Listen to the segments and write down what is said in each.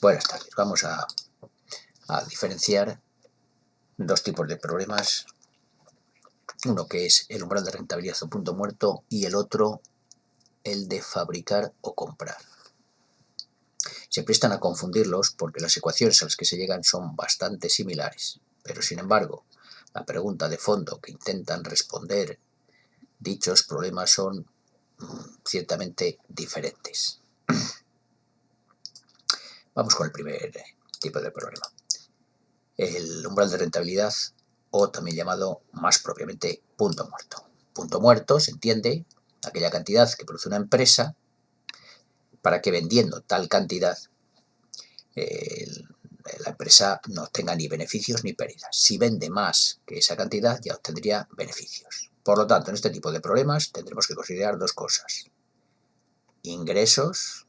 Buenas tardes. Vamos a diferenciar dos tipos de problemas. Uno que es el umbral de rentabilidad o punto muerto y el otro el de fabricar o comprar. Se prestan a confundirlos porque las ecuaciones a las que se llegan son bastante similares, pero sin embargo, la pregunta de fondo que intentan responder dichos problemas son ciertamente diferentes. Vamos con el primer tipo de problema. El umbral de rentabilidad, o también llamado más propiamente punto muerto. Punto muerto se entiende aquella cantidad que produce una empresa para que vendiendo tal cantidad la empresa no obtenga ni beneficios ni pérdidas. Si vende más que esa cantidad ya obtendría beneficios. Por lo tanto, en este tipo de problemas tendremos que considerar dos cosas: ingresos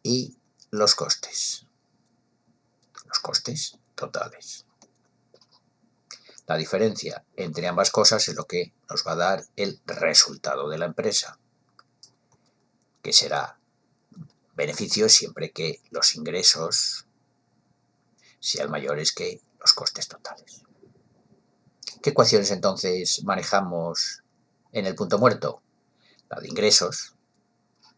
y los costes totales. La diferencia entre ambas cosas es lo que nos va a dar el resultado de la empresa, que será beneficios siempre que los ingresos sean mayores que los costes totales. ¿Qué ecuaciones entonces manejamos en el punto muerto? La de ingresos,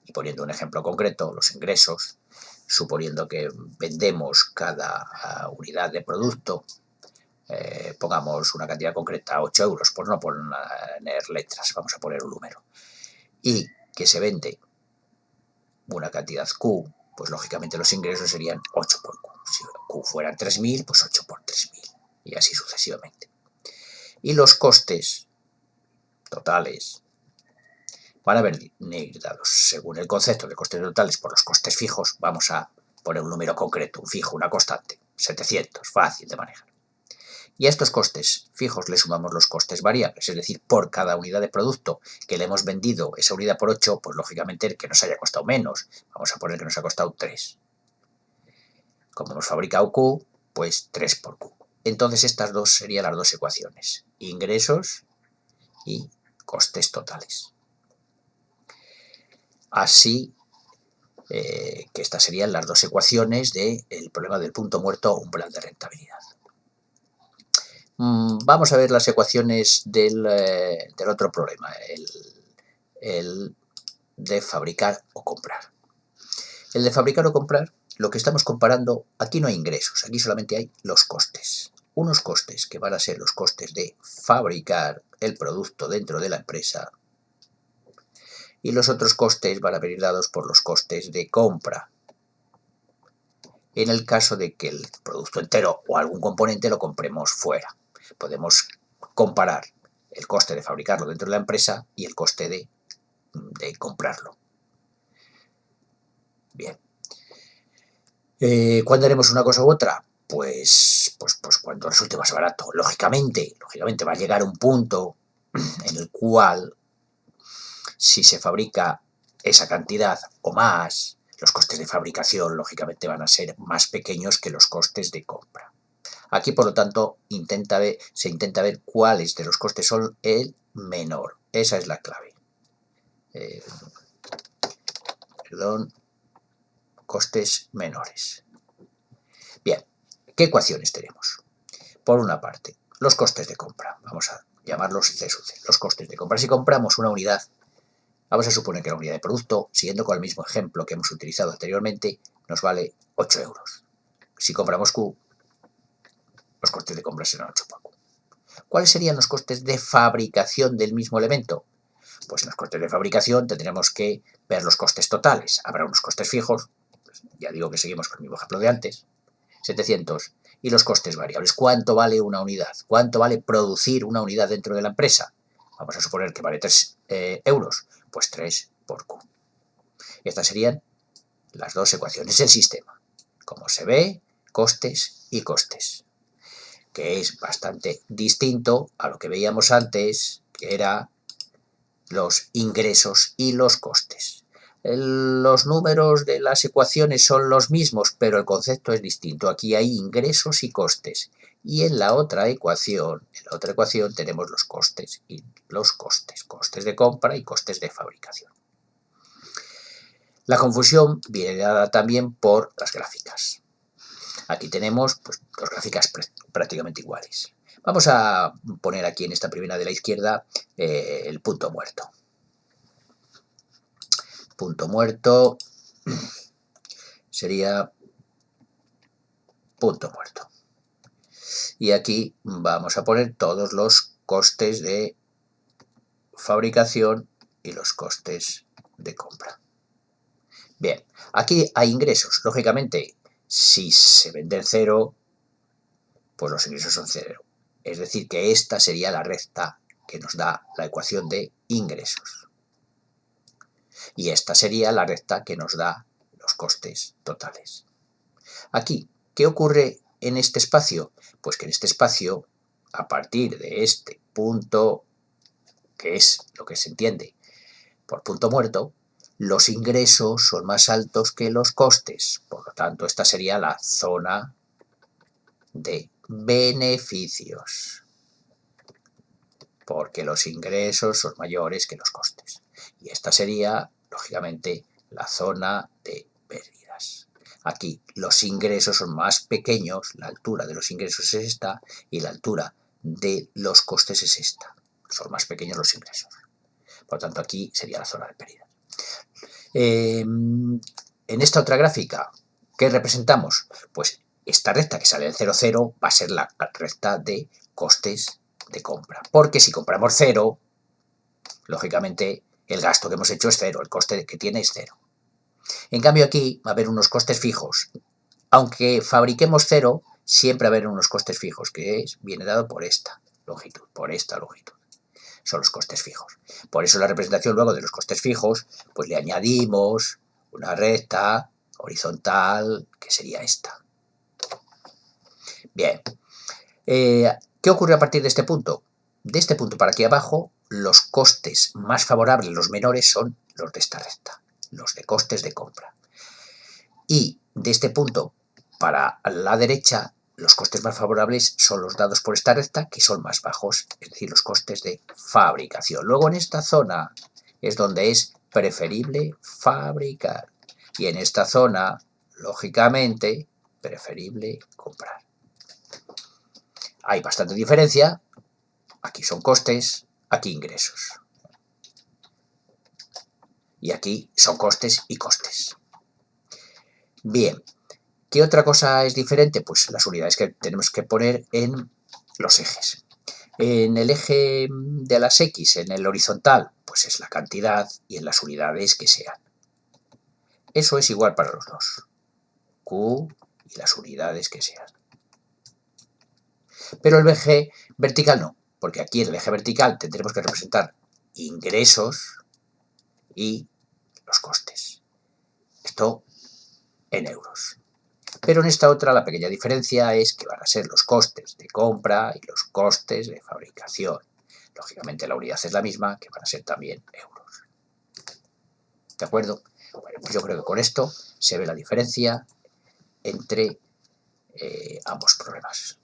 y poniendo un ejemplo concreto, los ingresos, suponiendo que vendemos cada unidad de producto, pongamos una cantidad concreta, 8 euros, por no poner letras, vamos a poner un número, y que se vende una cantidad Q, pues lógicamente los ingresos serían 8 por Q. Si Q fueran 3.000, pues 8 por 3.000, y así sucesivamente. Y los costes totales van a venir dados según el concepto de costes totales por los costes fijos. Vamos a poner un número concreto, un fijo, una constante, 700, fácil de manejar. Y a estos costes fijos le sumamos los costes variables, es decir, por cada unidad de producto que le hemos vendido esa unidad por 8, pues lógicamente el que nos haya costado menos, vamos a poner que nos ha costado 3. Como hemos fabricado Q, pues 3 por Q. Entonces estas dos serían las dos ecuaciones: ingresos y costes totales. Así que estas serían las dos ecuaciones del problema del punto muerto o umbral de rentabilidad. Vamos a ver las ecuaciones del otro problema, el de fabricar o comprar. El de fabricar o comprar, lo que estamos comparando, aquí no hay ingresos, aquí solamente hay los costes. Unos costes que van a ser los costes de fabricar el producto dentro de la empresa, y los otros costes van a venir dados por los costes de compra, en el caso de que el producto entero o algún componente lo compremos fuera. Podemos comparar el coste de fabricarlo dentro de la empresa y el coste de comprarlo. Bien. ¿Cuándo haremos una cosa u otra? Pues cuando resulte más barato. Lógicamente va a llegar un punto en el cual, si se fabrica esa cantidad o más, los costes de fabricación lógicamente van a ser más pequeños que los costes de compra. Aquí, por lo tanto, se intenta ver cuáles de los costes son el menor. Esa es la clave. Costes menores. Bien, ¿qué ecuaciones tenemos? Por una parte, los costes de compra. Vamos a llamarlos C sub C. Los costes de compra. Si compramos una unidad, vamos a suponer que la unidad de producto, siguiendo con el mismo ejemplo que hemos utilizado anteriormente, nos vale 8 euros. Si compramos Q, los costes de compra serán 8 por Q. ¿Cuáles serían los costes de fabricación del mismo elemento? Pues en los costes de fabricación tendremos que ver los costes totales. Habrá unos costes fijos, ya digo que seguimos con el mismo ejemplo de antes, 700, y los costes variables. ¿Cuánto vale una unidad? ¿Cuánto vale producir una unidad dentro de la empresa? Vamos a suponer que vale 3 euros, pues 3 por Q. Estas serían las dos ecuaciones del sistema. Como se ve, costes y costes, que es bastante distinto a lo que veíamos antes, que era los ingresos y los costes. Los números de las ecuaciones son los mismos, pero el concepto es distinto. Aquí hay ingresos y costes. Y en la otra ecuación tenemos los costes y los costes. Costes de compra y costes de fabricación. La confusión viene dada también por las gráficas. Aquí tenemos pues, dos gráficas prácticamente iguales. Vamos a poner aquí en esta primera de la izquierda el punto muerto. Punto muerto sería punto muerto. Y aquí vamos a poner todos los costes de fabricación y los costes de compra. Bien, aquí hay ingresos. Lógicamente, si se vende cero, pues los ingresos son cero. Es decir, que esta sería la recta que nos da la ecuación de ingresos. Y esta sería la recta que nos da los costes totales. Aquí, ¿qué ocurre en este espacio? Pues que en este espacio, a partir de este punto, que es lo que se entiende por punto muerto, los ingresos son más altos que los costes. Por lo tanto, esta sería la zona de beneficios, porque los ingresos son mayores que los costes. Y esta sería, lógicamente, la zona de pérdidas. Aquí los ingresos son más pequeños, la altura de los ingresos es esta y la altura de los costes es esta. Son más pequeños los ingresos. Por lo tanto, aquí sería la zona de pérdidas. En esta otra gráfica, ¿qué representamos? Pues esta recta que sale en 0, 0 va a ser la recta de costes de compra. Porque si compramos 0, lógicamente el gasto que hemos hecho es 0, el coste que tiene es 0. En cambio aquí va a haber unos costes fijos. Aunque fabriquemos 0, siempre va a haber unos costes fijos, que viene dado por esta longitud, Son los costes fijos. Por eso la representación luego de los costes fijos, pues le añadimos una recta horizontal, que sería esta. Bien. ¿Qué ocurre a partir de este punto? De este punto para aquí abajo, los costes más favorables, los menores, son los de esta recta, los de costes de compra. Y de este punto para la derecha, los costes más favorables son los dados por esta recta, que son más bajos, es decir, los costes de fabricación. Luego en esta zona es donde es preferible fabricar. Y en esta zona, lógicamente, preferible comprar. Hay bastante diferencia. Aquí son costes, aquí ingresos. Y aquí son costes y costes. Bien. ¿Qué otra cosa es diferente? Pues las unidades que tenemos que poner en los ejes. En el eje de las X, en el horizontal, pues es la cantidad y en las unidades que sean. Eso es igual para los dos. Q y las unidades que sean. Pero el eje vertical no, porque aquí en el eje vertical tendremos que representar ingresos y los costes. Esto en euros. Pero en esta otra la pequeña diferencia es que van a ser los costes de compra y los costes de fabricación. Lógicamente la unidad es la misma, que van a ser también euros. ¿De acuerdo? Bueno, pues yo creo que con esto se ve la diferencia entre ambos problemas.